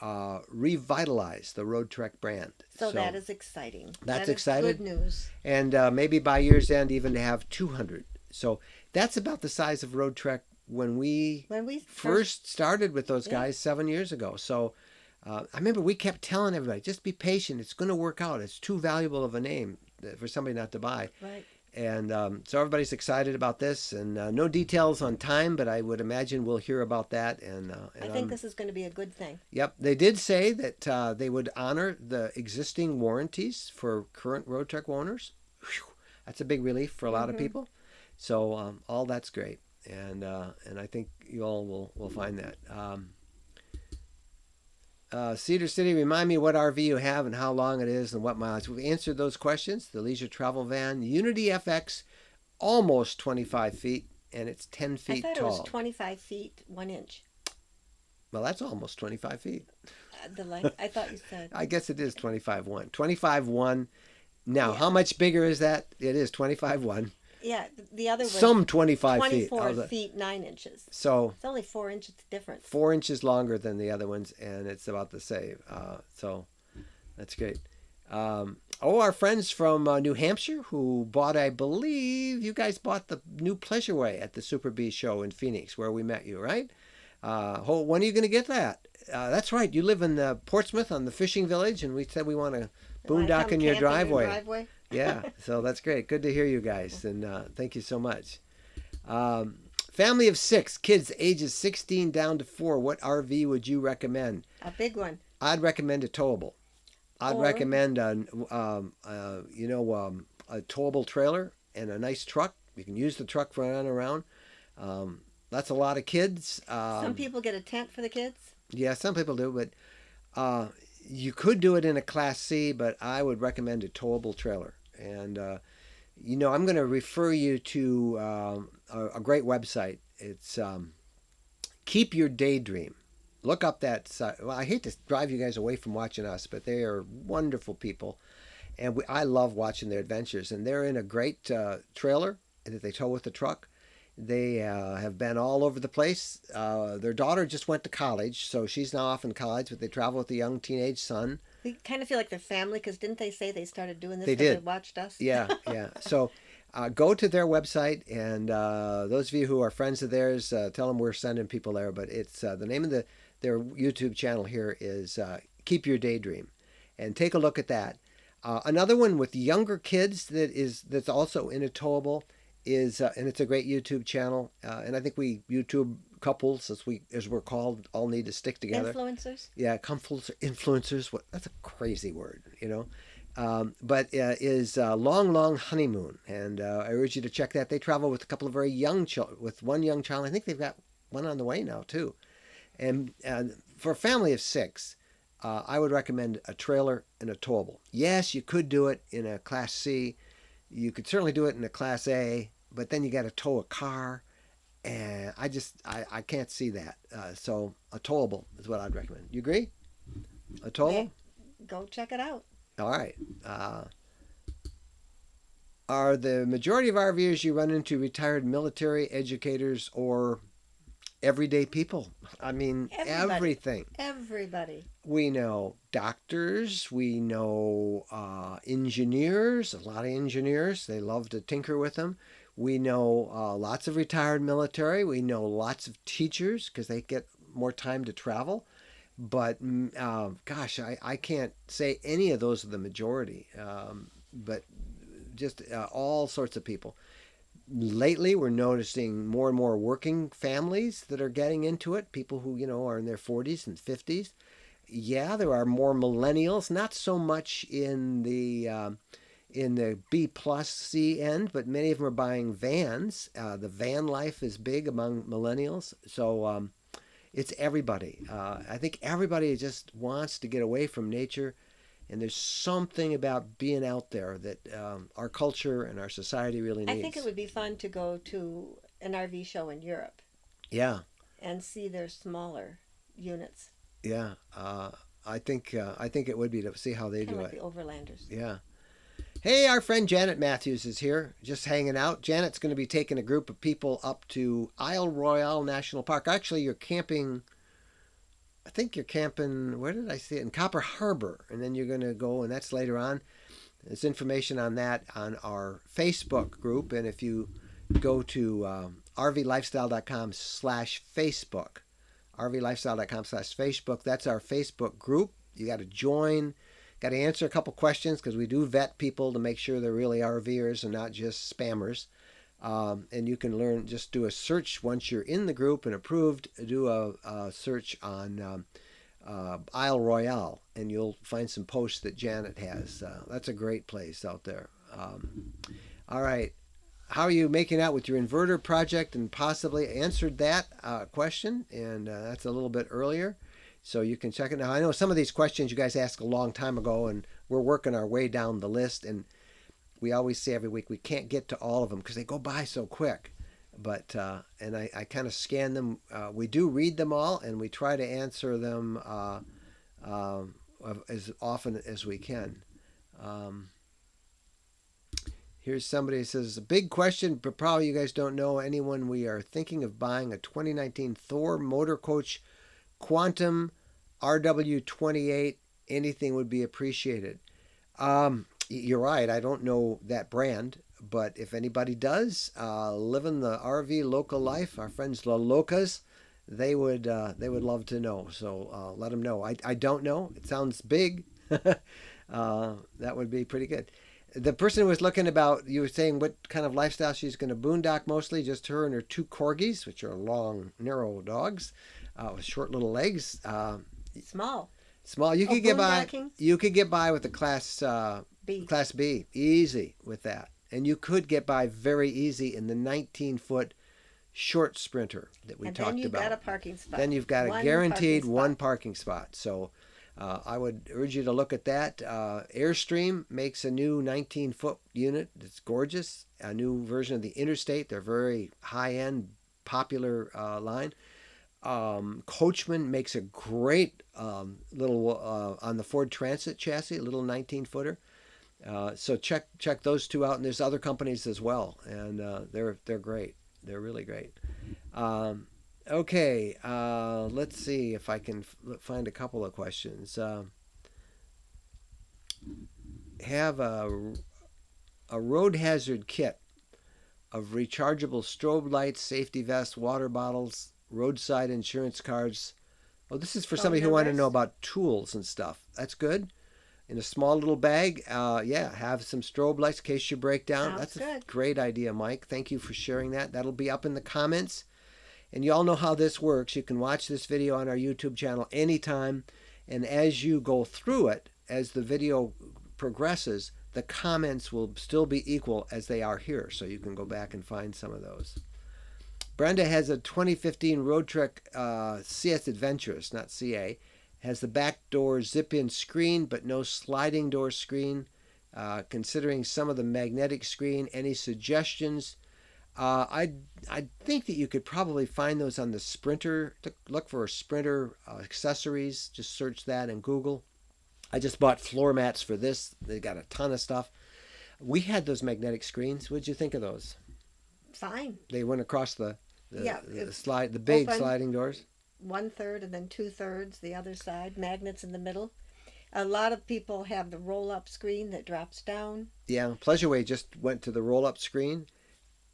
revitalize the Road Trek brand. so that is exciting. That's That is excited. good news. And maybe by year's end, even to have 200. So that's about the size of Road Trek when we When we first started with those Yeah. guys 7 years ago. So I remember we kept telling everybody, just be patient. It's going to work out. It's too valuable of a name for somebody not to buy. Right. And so everybody's excited about this, and no details on time, but I would imagine we'll hear about that. And I think this is going to be a good thing. Yep, they did say that they would honor the existing warranties for current Road Trek owners. Whew, that's a big relief for a lot of people. So all that's great, and I think you all will find that. Cedar City, remind me what RV you have and how long it is and what miles. We've answered those questions. The leisure travel van, Unity FX, almost 25 feet, and it's 10 I feet thought tall. it was 25 feet 1 inch. Well, that's almost 25 feet. The length. I thought you said. I guess it is 25.1. 25.1. Now, Yeah. how much bigger is that? It is 25.1. Yeah, the other was Some 25 feet. 24 feet 9 inches. So It's only 4 inches difference. 4 inches longer than the other ones, and it's about the same. So that's great. Our friends from New Hampshire who bought, I believe you guys bought the new Pleasureway at the Super Bee show in Phoenix where we met you, right? When are you going to get that? That's right. You live in Portsmouth on the fishing village, and we said we want to Wanna boondock come in your camp driveway. Yeah, so that's great. Good to hear you guys, and thank you so much. Family of 6, kids ages 16 down to 4. What RV would you recommend? A big one. I'd recommend a towable. I'd Or- recommend a towable trailer and a nice truck. You can use the truck for running around. That's a lot of kids. Some people get a tent for the kids. Yeah, some people do, but you could do it in a Class C, but I would recommend a towable trailer. And, I'm going to refer you to a great website. It's Keep Your Daydream. Look up that site. Well, I hate to drive you guys away from watching us, but they are wonderful people. And I love watching their adventures. And they're in a great trailer that they tow with the truck. They have been all over the place. Their daughter just went to college, so she's now off in college, but they travel with a young teenage son. We kind of feel like they're family because didn't they say they started doing this They because did. they watched us? Yeah, yeah. So go to their website, and those of you who are friends of theirs, tell them we're sending people there. But it's the name of their YouTube channel here is Keep Your Daydream, and take a look at that. Another one with younger kids that's also in a towable is, and it's a great YouTube channel, and I think we YouTube couples, as we're called, all need to stick together. Influencers? Yeah, influencers. That's a crazy word, but is Long Long Honeymoon, and I urge you to check that. They travel with a couple of very young children, with one young child. I think they've got one on the way now too. And for a family of 6, I would recommend a trailer and a towable. Yes, you could do it in a Class C. You could certainly do it in a Class A, but then you got to tow a car, and I can't see that. So a towable is what I'd recommend. You agree? A towable? Go check it out. All right. Are the majority of RVers you run into retired military educators or everyday people? I mean, Everybody. everything. Everybody. We know doctors, we know engineers, a lot of engineers. They love to tinker with them. We know lots of retired military. We know lots of teachers because they get more time to travel. But gosh, I can't say any of those are the majority. But just all sorts of people. Lately, we're noticing more and more working families that are getting into it. People who are in their 40s and 50s. Yeah, there are more millennials. Not so much in the B plus C end, but many of them are buying vans. The van life is big among millennials. So It's everybody. I think everybody just wants to get away from nature, and there's something about being out there that our culture and our society really I think it needs. would be fun to go to an RV show in Europe Yeah, and see their smaller units, yeah. I think it would be to see how they kind do of like it. the Overlanders. Yeah. Hey, our friend Janet Matthews is here, just hanging out. Janet's going to be taking a group of people up to Isle Royale National Park. Actually, you're camping. I think you're camping. Where did I see it? In Copper Harbor, and then you're going to go, and that's later on. There's information on that on our Facebook group, and if you go to rvlifestyle.com/Facebook, rvlifestyle.com/Facebook, that's our Facebook group. You got to join. Got to answer a couple questions because we do vet people to make sure they're really RVers and not just spammers. And you can learn, just do a search once you're in the group and approved. Do a search on Isle Royale, and you'll find some posts that Janet has. That's a great place out there. All right. How are you making out with your inverter project? And possibly answered that question, and that's a little bit earlier. So you can check it now. I know some of these questions you guys asked a long time ago, and we're working our way down the list. And we always say every week we can't get to all of them because they go by so quick. But and I kind of scan them. We do read them all, and we try to answer them as often as we can. Um, Here's somebody who says, a big question, but probably you guys don't know anyone. We are thinking of buying a 2019 Thor Motor Coach Quantum RW28. Anything would be appreciated. You're right. I don't know that brand, but if anybody does, living the RV local life, our friends La Locas, they would love to know. So let them know. I don't know. It sounds big. That would be pretty good. The person who was looking about, you were saying what kind of lifestyle she's going to boondock mostly, just her and her two corgis, which are long, narrow dogs with short little legs. Small. Small. You Oh, could get by. boondocking? You could get by with the B. class B, easy with that, and you could get by very easy in the 19-foot short sprinter that we And talked then you've about. got a parking spot. Then you've got a One guaranteed parking one spot. parking spot. So I would urge you to look at that. Airstream makes a new 19-foot unit. It's gorgeous. A new version of the Interstate. They're very high-end, popular line. Coachman makes a great little on the Ford Transit chassis, a little 19-footer. So check those two out, and there's other companies as well, and they're great. They're really great. Okay, let's see if I can find a couple of questions. Have a road hazard kit of rechargeable strobe lights, safety vests, water bottles, roadside insurance cards. Oh, this is for Phone somebody who wanted to know numbers? about tools and stuff. That's good. In a small little bag, yeah, have some strobe lights in case you break down. Sounds That's a good. great idea, Mike. Thank you for sharing that. That'll be up in the comments. And you all know how this works. You can watch this video on our YouTube channel anytime. And as you go through it, as the video progresses, the comments will still be equal as they are here. So you can go back and find some of those. Brenda has a 2015 Road Trek CS Adventurous, not CA. Has the back door zip-in screen, but no sliding door screen. Considering some of the magnetic screen, any suggestions? I think that you could probably find those on the Sprinter. Look for Sprinter accessories. Just search that in Google. I just bought floor mats for this. They got a ton of stuff. We had those magnetic screens. What'd you think of those? Fine. They went across Yeah, the big open. sliding doors. 1/3 and then 2/3 the other side. Magnets in the middle. A lot of people have the roll-up screen that drops down. Yeah, Pleasureway just went to the roll-up screen.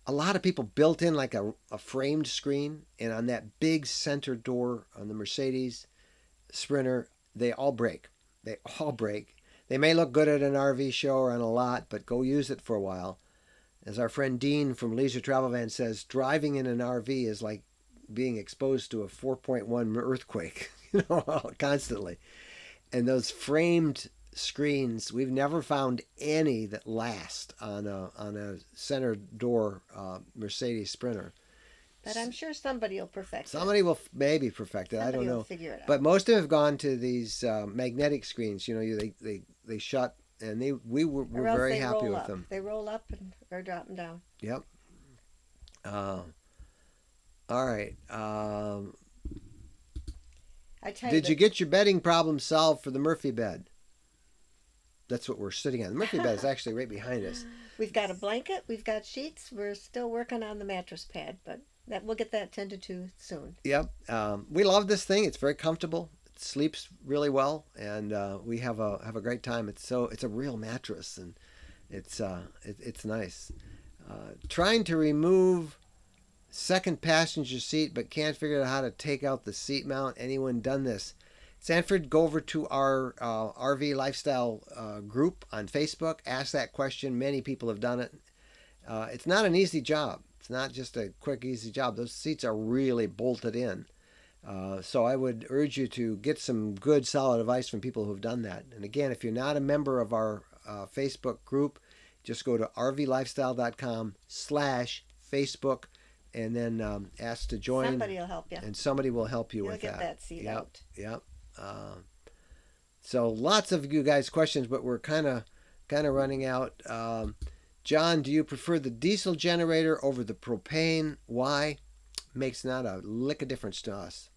A lot of people built in like a framed screen, and on that big center door on the Mercedes Sprinter, they all break. They all break. They may look good at an RV show or on a lot, but go use it for a while. As our friend Dean from Leisure Travel Van says, driving in an RV is like being exposed to a 4.1 earthquake, constantly. And those framed screens, we've never found any that last on a center door Mercedes Sprinter. But I'm sure somebody will perfect it. Somebody will maybe perfect it. I Somebody don't will know. figure it out. But most of them have gone to these magnetic screens. You know, they shut, and we're Or else very they happy roll with up. them. They roll up and or drop them down. Yep. All right. I tell you Did you that. get your bedding problem solved for the Murphy bed? That's what we're sitting on. The Murphy bed is actually right behind us. We've got a blanket. We've got sheets. We're still working on the mattress pad, but that we'll get that tended to soon. Yep. We love this thing. It's very comfortable. It sleeps really well, and we have a great time. It's a real mattress, and it's nice. Trying to remove second passenger seat, but can't figure out how to take out the seat mount. Anyone done this? Sanford, go over to our RV Lifestyle group on Facebook. Ask that question. Many people have done it. It's not an easy job. It's not just a quick, easy job. Those seats are really bolted in. So I would urge you to get some good, solid advice from people who have done that. And again, if you're not a member of our Facebook group, just go to rvlifestyle.com/Facebook and then ask to join. Somebody will help you. And somebody will help you You'll with get that. that seat Yep, out. yep. So lots of you guys questions, but we're kind of running out. John, do you prefer the diesel generator over the propane? Why? Makes not a lick of difference to us.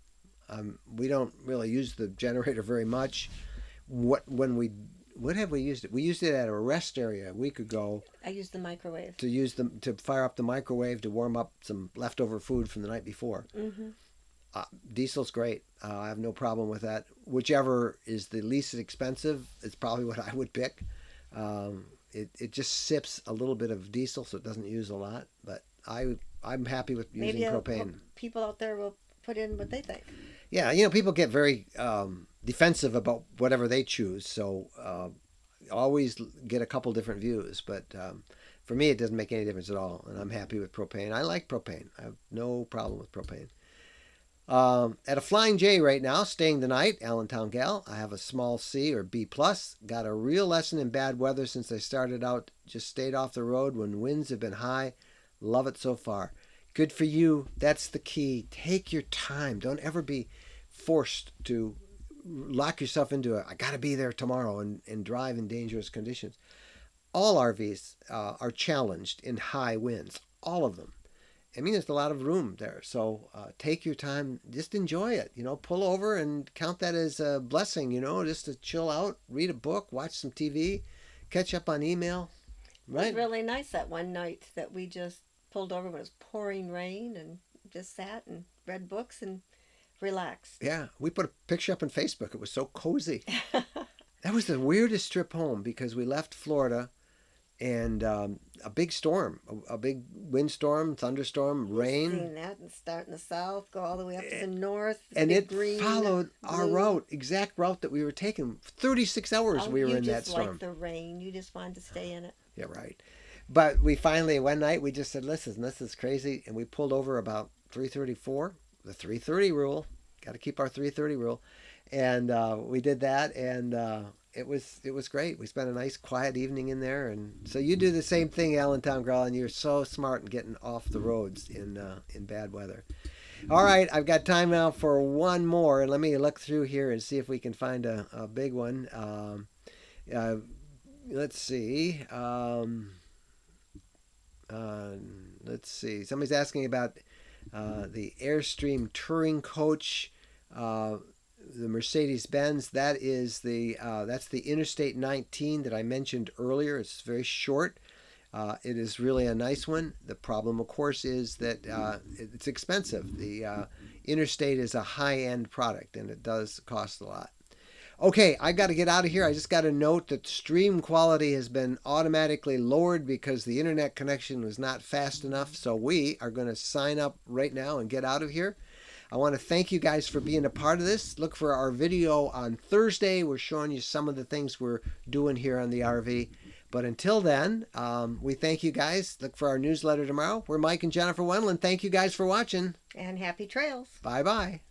We don't really use the generator very much. What have we used it? We used it at a rest area a week ago. I use the microwave. To fire up the microwave to warm up some leftover food from the night before. Mm-hmm. Diesel's great. I have no problem with that. Whichever is the least expensive is probably what I would pick. It just sips a little bit of diesel, so it doesn't use a lot. But I'm happy with using Maybe propane. People out there will put in what they think. Yeah, people get very defensive about whatever they choose. So always get a couple different views. But for me, it doesn't make any difference at all, and I'm happy with propane. I like propane. I have no problem with propane. At a Flying J right now, staying the night, Allentown gal. I have a small C or B plus. Got a real lesson in bad weather since I started out. Just stayed off the road when winds have been high. Love it so far. Good for you. That's the key. Take your time. Don't ever be forced to lock yourself into I got to be there tomorrow and drive in dangerous conditions. All RVs are challenged in high winds. All of them. I mean, there's a lot of room there. So take your time. Just enjoy it. Pull over and count that as a blessing, just to chill out, read a book, watch some TV, catch up on email. Right? It was really nice that one night that we just pulled over when it was pouring rain and just sat and read books and relaxed. Yeah, we put a picture up on Facebook. It was so cozy. That was the weirdest trip home because we left Florida and a big storm, a big windstorm, thunderstorm, rain. Seeing that and start in the south, go all the way up to the north. And it green, followed our route, exact route that we were taking. 36 hours we were in that storm. You just like the rain. You just wanted to stay in it. Yeah, right. But we finally, one night, we just said, listen, this is crazy. And we pulled over about 3:34, the 3:30 rule. Got to keep our 3:30 rule. And we did that, and it was great. We spent a nice, quiet evening in there. And so you do the same thing, Allentown girl, and you're so smart in getting off the roads in bad weather. All right, I've got time now for one more. And let me look through here and see if we can find a big one. Let's see. Let's see. Somebody's asking about the Airstream touring coach, the Mercedes-Benz. That's the Interstate 19 that I mentioned earlier. It's very short. It is really a nice one. The problem, of course, is that it's expensive. The Interstate is a high-end product, and it does cost a lot. Okay, I got to get out of here. I just got a note that stream quality has been automatically lowered because the internet connection was not fast enough. So we are going to sign up right now and get out of here. I want to thank you guys for being a part of this. Look for our video on Thursday. We're showing you some of the things we're doing here on the RV. But until then, we thank you guys. Look for our newsletter tomorrow. We're Mike and Jennifer Wendland. Thank you guys for watching. And happy trails. Bye-bye.